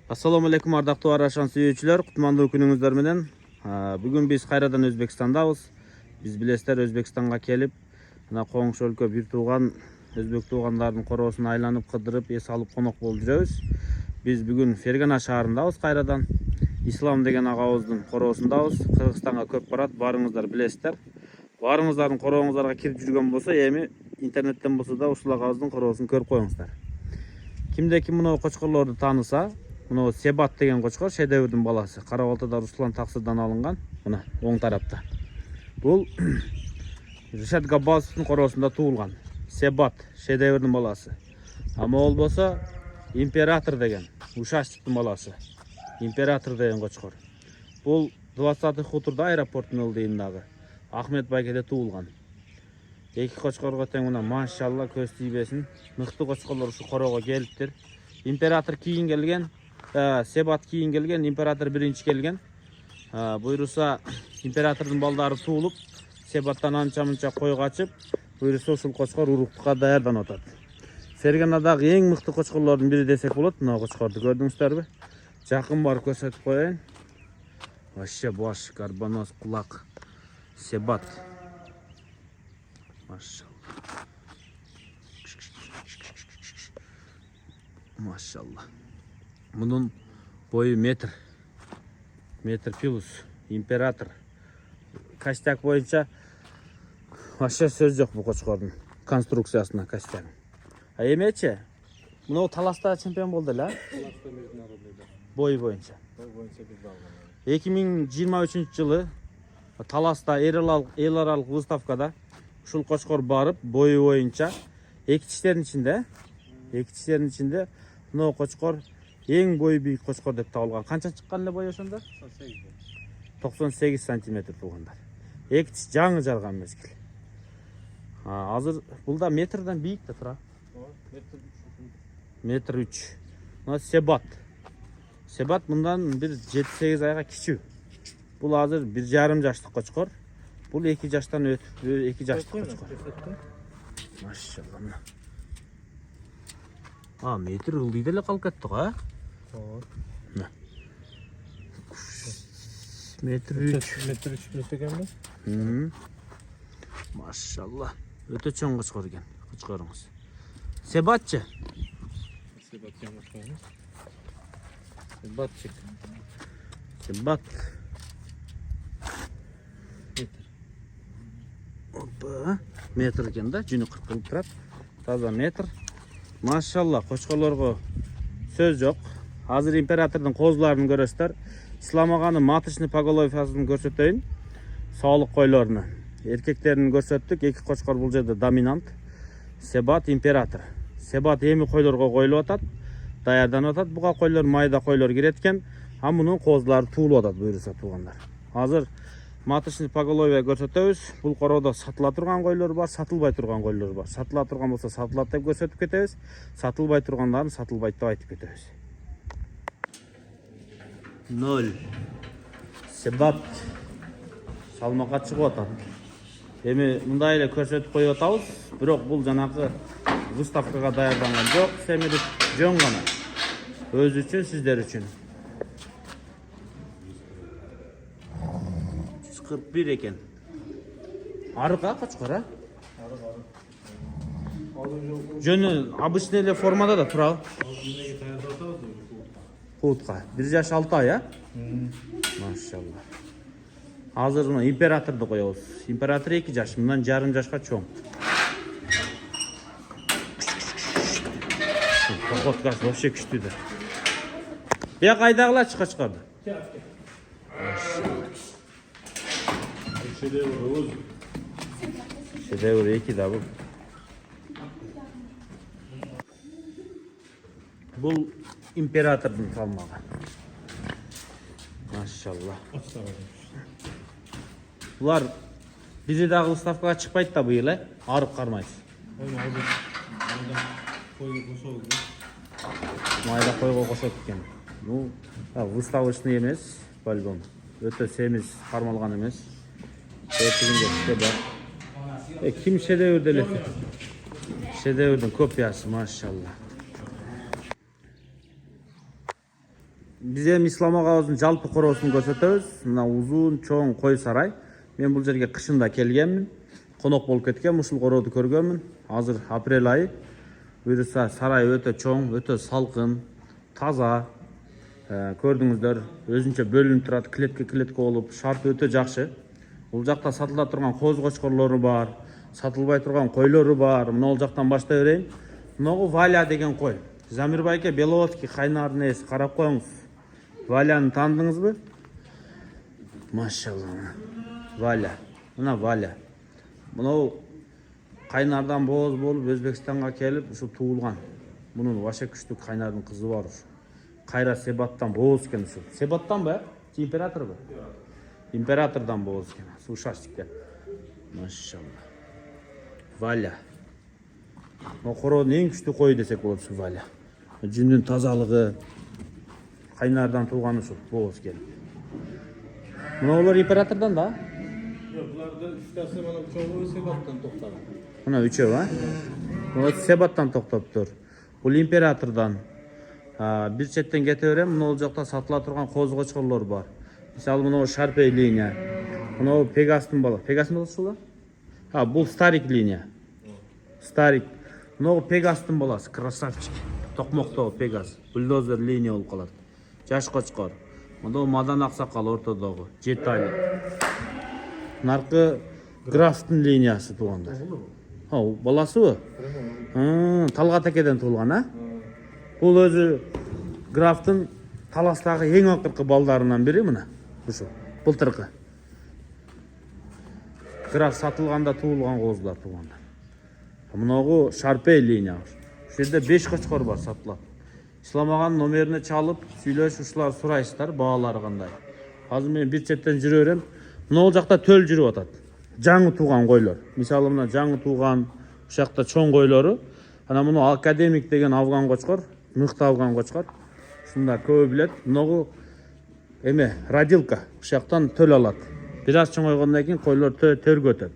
Assalamu alaikum ardактуу Арашан сүйүүчүлөр, кутмандуу күнүңүздөр менен. Бүгүн биз кайрадан Өзбекстандабыз. Биз билесиздер Өзбекстанга келип, мына коңшу өлкө бир тууган өзбек туугандардын короосун айланып кыдырып, эс алып конок болуп жүрөбүз. Биз бүгүн Фергана шаарындабыз кайрадан. Ислам деген агабыздын короосундабыз. Кыргызстанга көп барат, барыңыздар билесиздер. Барыңыздардын корооңуздарга кирип жүргөн болсо, эми интернеттен болсо да ушул агабыздын короосун көрүп коюңуздар. Кимде ким мына кочкорлорду тааныса, мына Себат деген кочкор Шедеврдин баласы. Карабалтада Руслан Таксырдан алынган. Мына оң тарапта. Бул Ришат Габбасовдун короосунда туулган. Себат Шедеврдин баласы. Ама болбосо Император деген Ушашевдин баласы. Император деген кочкор. Бул 20 хутурда аэропорттун ылдыйындагы Ахмет Байкеде туулган. Эки кочкорго тең мына машалла көз тийбесин. Мыкты кочкорлор ушу короого келиптир. Император кийин келген, Себат кийин келген, Император биринчи келген. Буйруса Императордун балдары туулуп, Себаттан анча-мынча кой качып, буйруса ушул кочкор уруктукка даярданып атат. Ферганадагы эң мыкты кочкорлордун бири десек болот. Мына кочкорду көрдүңүздөрбү? Жакын барып көрсөтүп коеюн. Вообще баш, карбонос, кулак. Себат. Машалла. Машалла. Мунун бою метр. Метр плюс. Император. Костяк боюнча вообще сөз жок бул кочкордун конструкциясына, костягы. Эмечи? Мына таласта чемпион болду эле, Таласта международныйда. Бой боюнча. Бой боюнча бизде алган. 2023 жылы таласта эл аралык выставкада ушул кочкор барып, бою боюнча эки тиштердин ичинде мына кочкор эң бою бийик кочкор деп табылган. Канча чыккан эле бою ошондо? 98 сантиметр туугандар. Эки тиш жаңы жарган мезгил. Азыр бул да метрден бийик да тура. Метр 3. Мына Себат. Себат мындан бир 7-8 айга кичүү. Бул азыр 1,5 жаштык кочкор. Бул 2 жаштан өтүп, 2 жаштык кочкор. Машалла. Метр ылдыйда эле калып кеттик, Метр 3. Метр 3 экенби? Машалла. Өтө чоң кочкор экен, кочкоруңуз. Себатчы? Себат жаңы Себатчык. Себат. Опа, метр экен да, жүнү кыркылып турат. Таза метр. Машалла, кочкорлорго сөз жок. Азыр Императордун козуларын көрөсүздөр. Ислам аганын маточный поголовьясын көрсөтөйүн. Соолук койлорун. Эркектерин көрсөттүк. Эки кочкор бул жерде доминант. Себат, Император. Себат эми койлорго коюлуп атат. Даярданып атат. Буга койлор майда койлор кирет экен. Мунун козулары туулуп атат, буйруса туугандар. Азыр маточный поголовья көрсөтөбүз. Бул короодо сатыла турган койлор бар, сатылбай турган койлор бар. Сатыла турган болсо сатылат деп көрсөтүп кетебиз. Сатылбай тургандарын сатылбайт деп айтып кетебиз. 0. Себат. Салмакка чыгып атат. Эми мындай эле көрсөтүп коюп атабыз. Бирок бул жанагы выставкага даярданган жок, семирип жөн гана. Өз үчүн, сиздер үчүн. 41 экен. Арык кочкор, Жөнү обычный эле формада да турабы? Кутка. 1 жаш 6 ай, Машалла. Азыр мына Императорду коебуз. Император 2 жаш, мындан жарым жашка чоң. Походкасы вообще күчтүү. Бияк айдагылачы кочкорду. Шедевр 2 да бул. Бул Императордун салмагы. Машалла. Булар бири дагы выставкага чыкпайт да быйыл, арып кармайсыз. Майда койго кошот экен. Выставочный эмес, по-любому. Өтө семиз кармалган эмес. Этигинде бар. Ким Шедеврде эле? Шедеврдин копиясы, машалла. Biz hem ислам агабыздын жалпы короосун көрсөтөбүз. Мына узун, чоң кой сарай. Мен бул жерге кышында келгенмин. Конок болуп кеткен, ушул корооду көргөнмүн. Азыр апрель айы. Буюрса сарай өтө чоң, өтө салкын, таза. Көрдүңүздөр, өзүнчө бөлүнүп турат, клетка болуп, шарты өтө жакшы. Бул жакта сатыла турган коз кочкорлору бар, сатылбай турган койлору бар. Мына ол жактан баштай берейин. Мынагу Валя деген кой. Замир байке Беловодский кайнардын ээси, карап коюңуз. Валяны таандыңызбы? Машалла. Валя. Мына Валя. Мынау кайнардан бооз болуп Өзбекстанга келип, ушу туулган. Мунун вообще күчтүү кайнардын кызы бар ушу. Кайра Себаттан бооз экен ушу. Себаттан ба? Императорбу? Императордан бооз экен. Сушаштикте. Машалла. Валя. Короонун эң күчтүү кою десек болот ушу Валя. Жүндүн тазалыгы, кайнардан туулган ушу бооз келип. Мына олар императордан да? Yok, bunlardan üstesi bana çoğu Sebat'tan topladı. Мына үчөө, а? Мына Себаттан токтоптур. Бул императордан. Бир четтен кете берем, мына ол жакта сатыла турган коз кочкорлор бар. Мисалы мына Шарпей линия. Мына Пегастын бала. Пегастын баласы ушул? Бул Старик линия. Старик. Мына Пегастын баласы, красавчик. Токмоктогу Пегас. Бульдозер линия болуп калат. Жаш кочкор. Мына Мадан Аксакал ортодогу. 7 айлык. Наркы графтын линиясы туугандар. Баласыбы? Талгат акеден туулган, а? Бул өзү графтын таластагы эң акыркы балдарынан бири мына. Ушу. Былтыркы. Граф сатылганда туулган козулар туугандар. Мынагу Шарпей линия. Ушул жерде 5 кочкор бар сатылат. Ислам аганын номерине чалып, сүйлөшүп ушулар сурайсыздар, баалары кандай. Азыр мен бир четтен жүрө берем. Мына ол жакта төл жүрүп атат. Жаңы тууган койлор. Мисалы мына жаңы тууган ушакта чоң койлору. Ана муну академик деген афган кочкор, мыкты афган кочкор. Ушунда көбү билет. Мынагу родилка. Ушактан төл алат. Бир аз чоңойгондон кийин койлор төргө өтөт.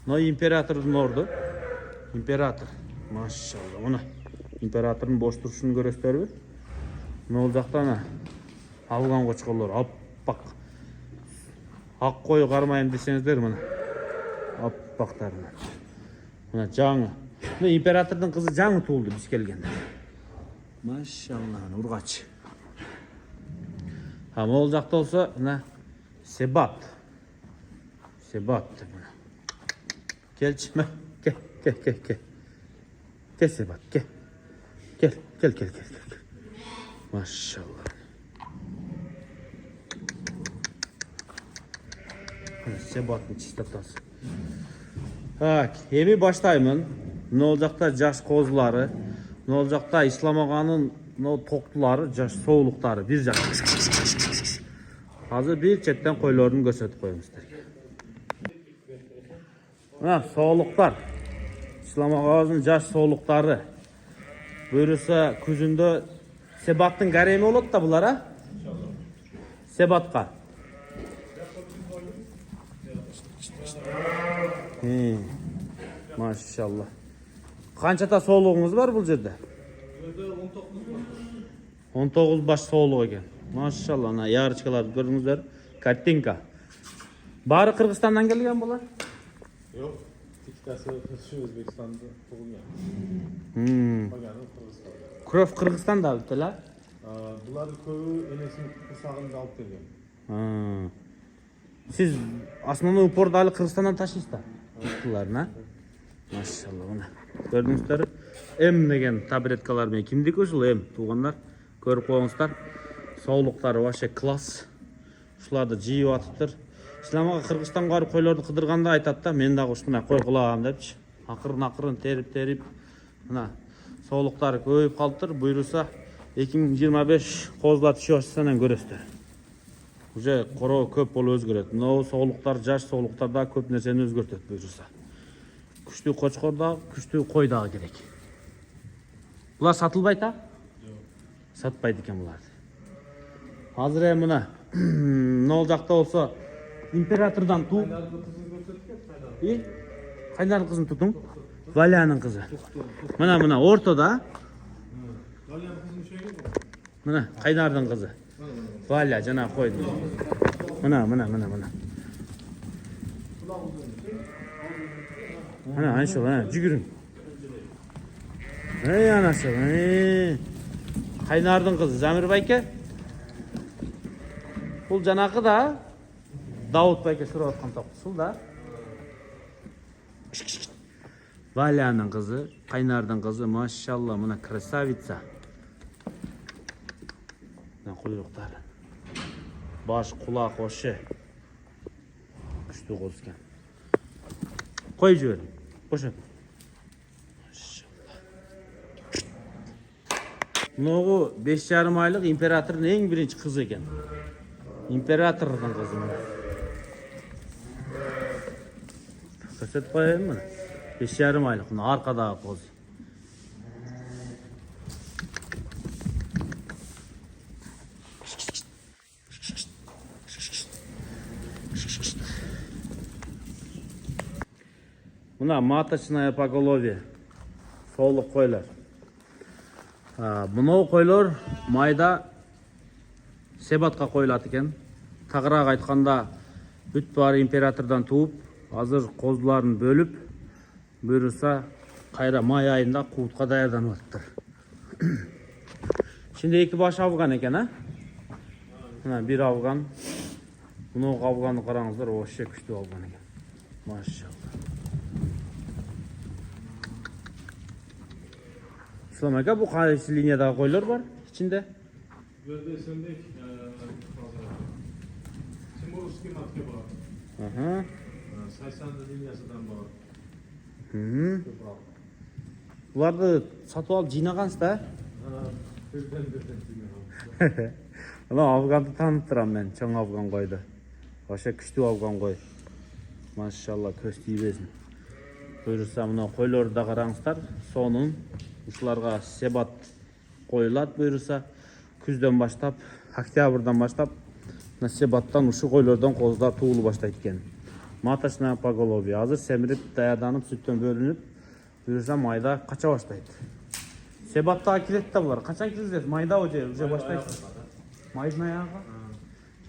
Мына императордун орду. Император. Машалла. Мына императордун бош турушун көрөсүздарбы? Мына ол жакта ана афган кочкорлор аппак. Ак кою кармайм десеңиздер мына. Аппактар. Мына жаңы. Мына императордун кызы жаңы туулду биз келгенде. Машалла, ургач. Ол жакта болсо мына Себат. Себат мына. Келчи, кел. Кел Себат, кел. Машалла. Себаттын чистотасы. Эми баштаймын. Мына ол жакта жаш козулары, мына ол жакта Ислам аганын токтулары, жаш соолуктары бир жакта. Азыр бир четтен койлорун көрсөтүп коеюн сиздерге. Мына соолуктар. Ислам агабыздын жаш соолуктары. Буюрса күзүндө Себаттын гареми болот да булар, а? Себатка. Машалла. Канчата соолугуңуз бар бул жерде? 19 баш соолук экен. Машалла, ана ярычкаларды көрдүңүздөр. Картинка. Баары Кыргызстандан келген булар? Yok, ikisi Özbekistan'da doğumlar. Кровь Кыргызстанда битела? Bunlar köyü enesinin kısağında alıp geliyor. Siz основной упорду алы Кыргызстандан ташыйсыздар. Буларына. Машалла, мына. Көрдүңүздөр? М деген таблеткалар менен кимдики ушул М туугандар? Көрүп коюңуздар. Соолуктары вообще класс. Ушуларды жийип атыптыр. Исламга Кыргызстанга барып койлорду кыдырганда айтат да, мен дагы ушуна кой кылам депчи. Акырын терип, мына соолуктары көбөйүп калыптыр. Буйруса 2025 козулар түшөсүнөн көрөсүздөр. Уже короо көп болуп өзгөрөт. Мына соолуктар, жаш соолуктар да көп нерсени өзгөртөт буйруса. Күчтүү кочкор да, күчтүү кой дагы керек. Булар сатылбайт а? Жок. Сатпайт экен буларды. Азыр мына ол жакта болсо императордан туу. Кайнардын кызын тутуң? Валянын кызы. Мына ортодо. Мына кайнардын кызы. Valla cana koydum. Mana. Ana şu lan cügürün. Ey anası. Kaynardın kızı Zamir Bayke. Bul janakı da Davut Bayke sürüp atkan tokusul da. Valyanın kızı, Kaynardın kızı maşallah mına krasavitsa. Ne kuyruklar. Baş kulak oşu. Üstü kozken. Koy jüverim. Koşun. Noğu 5,5 aylık imperatorun en birinci kızı eken. İmperatorun kızı mı? Köset koyayım mı? 5,5 aylık. Bunu arkada koz. Buna matочная поголовье. Soğuluk koylar. Bunu koylar mayda sebatқа koyulат eкен. Tağıraق айтқанда бүт бар императордан туып, азыр қозыларын бөліп, бұйырса қайра май айында қуытқа даярданып жатыр. Şimdi iki baş Afgan eкен, ha? Bir Afgan. Bunu Afgan'ı qarаңыздар, вообще күшті Afgan eкен. Maşallah. İslam aka bu qaysi liniyada koylar var içinde? Böyle sendek Timurski matke var. Aha. Saysanlı liniyasından var. Hı. Bulardı satып alып жинағансыз да? Birden jinagan. Ulan Afgan'ı tanıp turam ben. Çoğun Afgan koydu. Başka küçtü Afgan koy. Maşallah köz tiybesin. Buyursa mına koyları da qarаңыздар. Sonun ушуларга себат коюлат буйруса. Күздөн баштап, октябрдан баштап себаттан ушу койлордон коздар туулу баштайт экен. Маточная поголовье. Азыр семирип, даярданып, сүттөн бөлүнүп, буйруса майда кача баштайт. Себатта кирет да булар. Качан киргизет? Майда уже баштайт. Майдын аягы.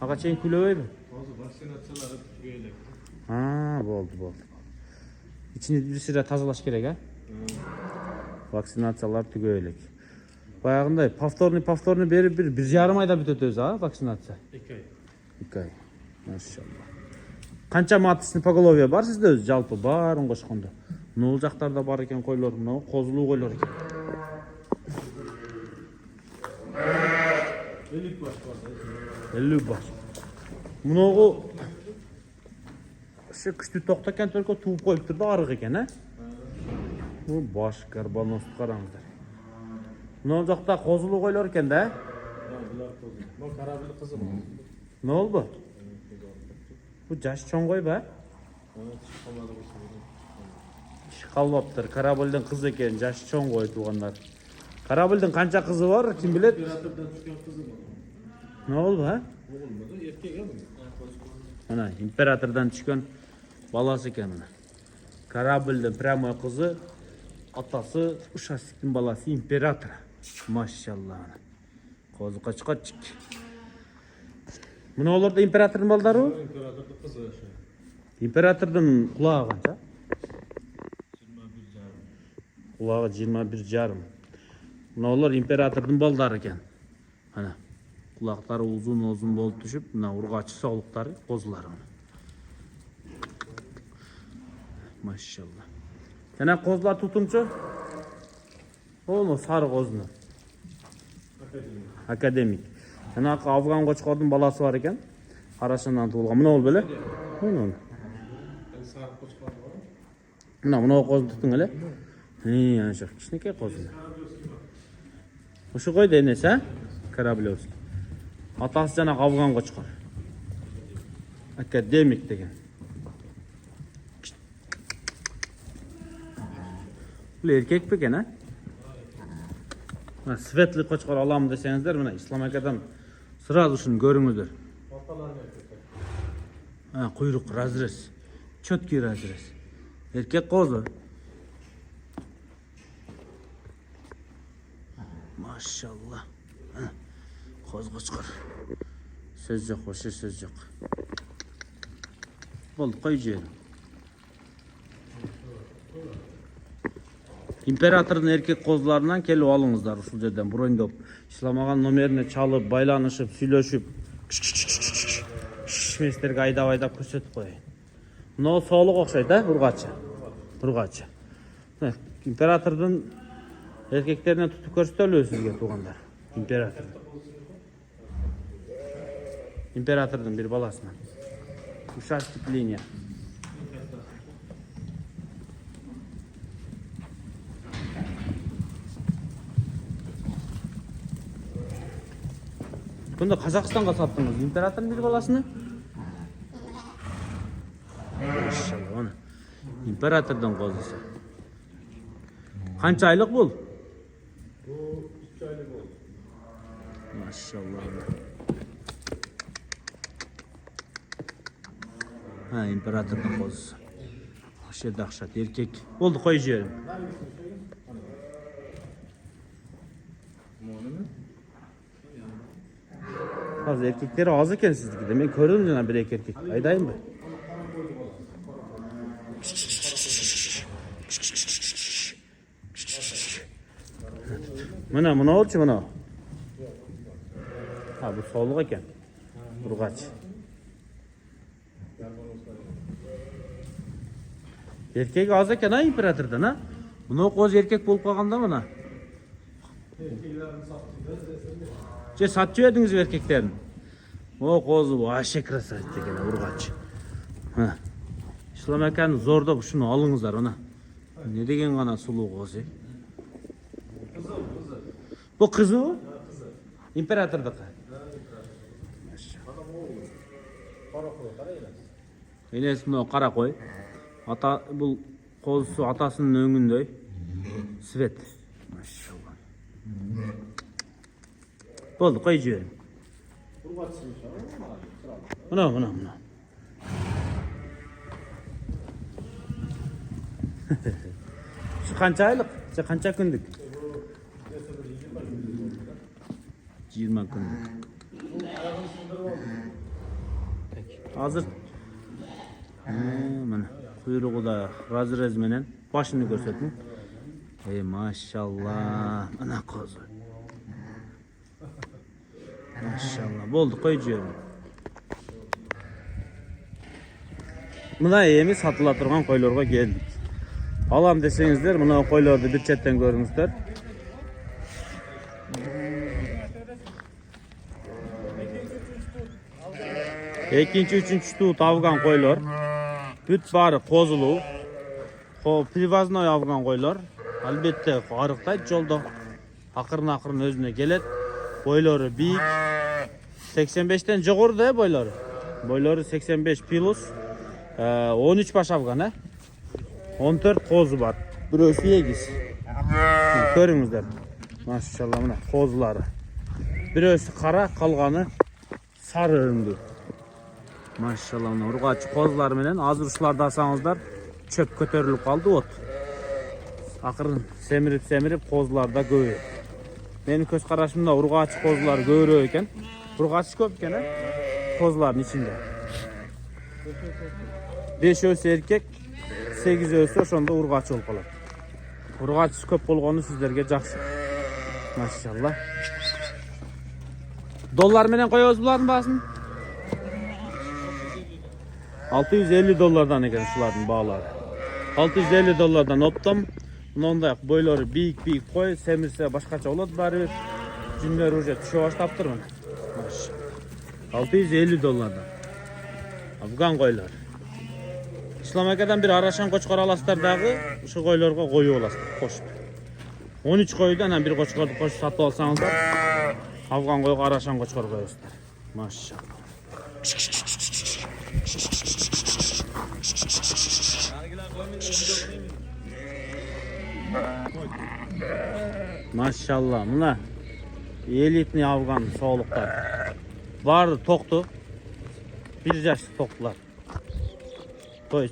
Ага чейин күлөбөйбү? Азыр вакцинациялары түгөйлөк. Болду. İçini bir süre тазалаш керек, ha? Vaksinasiyalar tügöylük. Bayağınday повторный berip 1,5 ayda бүтөтөбүз, ha, vaksinasiya? 2 ay. 2 ay. Maşallah. Kança маточный поголовье бар сизде өзү жалпы баарын кошкондо? Нол жактарда бар экен койлор, мына козулуу койлор экен. 50 baş var. 50 baş. Муногу ошо күчтүү токтокен только тууп коюптур да арык экен, ha? Bu baş garbanosunu qarаңыздар. Mына жақта қозылу койлор экен да? Bular kozu. Bu karabeli kızı mı? Ne oldu? Bu жаш чоң кой ба? Çıkamadı bu sefer. Қалбаптыр. Карабелдин кызы экен, жаш чоң кой туугандар. Карабелдин канча кызы бар, ким билет? İmparatordan çıkan kızı mı? Ne oldu, ha? Olmadı. Erkek mi? Ana imperatordan түшкөн баласы экен мына. Карабелдин прямой кызы, атасы Ушастиктин баласы император. Машалла. Козу качкачык. Мына олар да императордун балдары? İmparatorda kızı şu. Imperatorдун кулагы канча? 21 jarım. Кулагы 21,5. Мына олар императордун балдары экен. Ана кулактары узун болуп түшүп, мына ургачы соолуктары, козулары. Машалла. Жана козулар тутумчу? Ону сары козуну. Академик. Жана Афган кочкордун баласы бар экен. Карашынан туулган. Мына ол беле? Мына. Sarı koçlar var. Мына козун туттуң эле? Аша кичинекей козу. Ушу койду энеси, а? Кораблевский. Атасы жана Афган кочкор. Академик деген. Бұл еркек пе екен, а? Светлый қошқар аламын десеңіздер, мына Ислам акадан сразу шын көріңіздер. Құйрық разрез, четкий разрез. Еркек қозы. Машалла. Qoz qochqor. Söz yok, boşa söz yok. Oldu, qo'y jerim. İmperatorun erkek kozlarından kelip alыңыздар ушул жерден брондоп. İşlamagan номерине çalıp, baylanışıp, сүйлөшүp. Шместерге айдап көрсөтүп коеюн. Мына соолук окшойт, ургачы. Ургачы. Императордун эркектерине тутуп көрсөтөлүбү сизге туугандар? Императордун бир баласынан. Ушастик линия. Bunda Kazakistan'a sattınız imparatorun bir balasını. Maşallah onu. İmparatordan kozası. Kaç aylık bul? Bu 2 aylık oldu. Maşallah ona. Ha imparatordan kozası. Aşağı dahşat erkek. Oldu koy jerim. Hazır erkekleri az eken sizdeki de. Ben körüm canım bir erkek. Aydayım mı? Mına oldu mına? Ha bu soluk eken. Burgaç. Erkek az eken ha imperatordan ha? Bunu koz erkek bulup kalganda mına? Satçı ediniz erkeklerin. O kozu aşe krasavit eкен urgaç. Ha. İslam ekan zorda şunu alыңыздар ona. Ne degen gana sulu kozu. Bu kızı mı? Kızı. İmparatorduku. Enesi mына kara koy. Ata bu kozusu atasının öngünдөй. Svet. Maşallah. Oldu koy jerim. Mına. Şu kança aylık? Şu kança gündük? 20 günlük. Hazır. Mana kuyruğu da razrez menen başını görsetin. Ey maşallah. Ana kozu. Maşallah. Boldu koy jerim. Mına эми satıla turgan koylarga geldik. Alam deseňizler, mına koylardy bir çetten görüňüzler. Ekinci, üçüncü tuğut avgan koylar. Büt bari kozulu. Privaznoy avgan koylar. Albatta arıqtayt jolda. Akırın özüne gelet. Boyları büyük. 85'ten jogorı da boyları. Boyları 85 plus. 13 baş avgan ha. 14 kozu var. Birösü yegiz. Görüңүздөр. Maşallah mına kozulары. Birösü kara, kalganı sarı öңdü. Maşallah mına urgaç kozlar menen azыр uşularda asaňızдар çöp kötörülüp kaldı ot. Akırın semirip kozlarda göğü. Benim köz karaşımda urgaç kozlar göğürü eken. Urgaç köp eken ha. Kozların içinde. 5 ösü erkek, 8 ösü oşonda urgaç olup kalat. Urgaç köp bolgonu sizlerge jakşı. Maşallah. Dollar menen koyuyoruz buların baсын? 650 dolardan eken şuların bağları. 650 dolardan optum. Bundan boyları büyük koy, semirse başkaça oladı bari. Cümler уже tüşe başlaptır mı? Maşallah. 650 dolardan. Afgan koylar. İslam akadan bir araşan koçkar alastar dağı, şu koylarga koyu olasın, koşup. 13 koydan bir koçkardı koşup satıp alsanızlar, Afgan koyuğa araşan koçkar koyuyorsunlar. Maşallah. Maşallah, buna elitni Afgan soğuluklar. Vardı toktu, bir yaşlı toktular.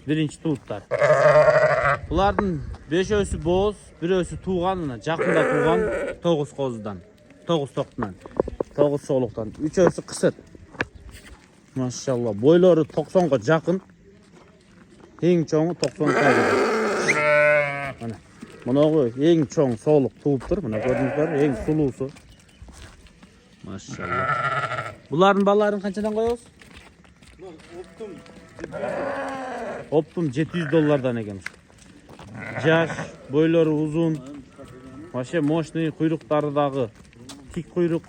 Birinci tuğutlar. Bulardan 5 ösü boz, bir ösü tuğanına, jakında tuğan 9 kozudan, 9 toktundan. 9 soğuluktan. Üçösü kısır. Maşallah. Boyları 90'ga jakın. Eng çoğu 90 taydı. Mana. Munağı eng çoğu soğuluk tuğuptur. Mana gördüңүздөр, eng sulusu. Maşallah. Buların ballarını kançadan koyuyoruz? Optum $700 ekenmiş. Jaş, boyları uzun. Vaşe moşny kuyrukları dağı. Tik kuyruk.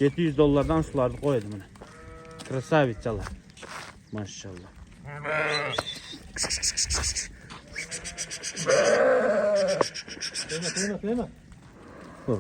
$700'dan sulardı koydu mana. Krasavitçalar. Maşallah. Kıyma. Oh.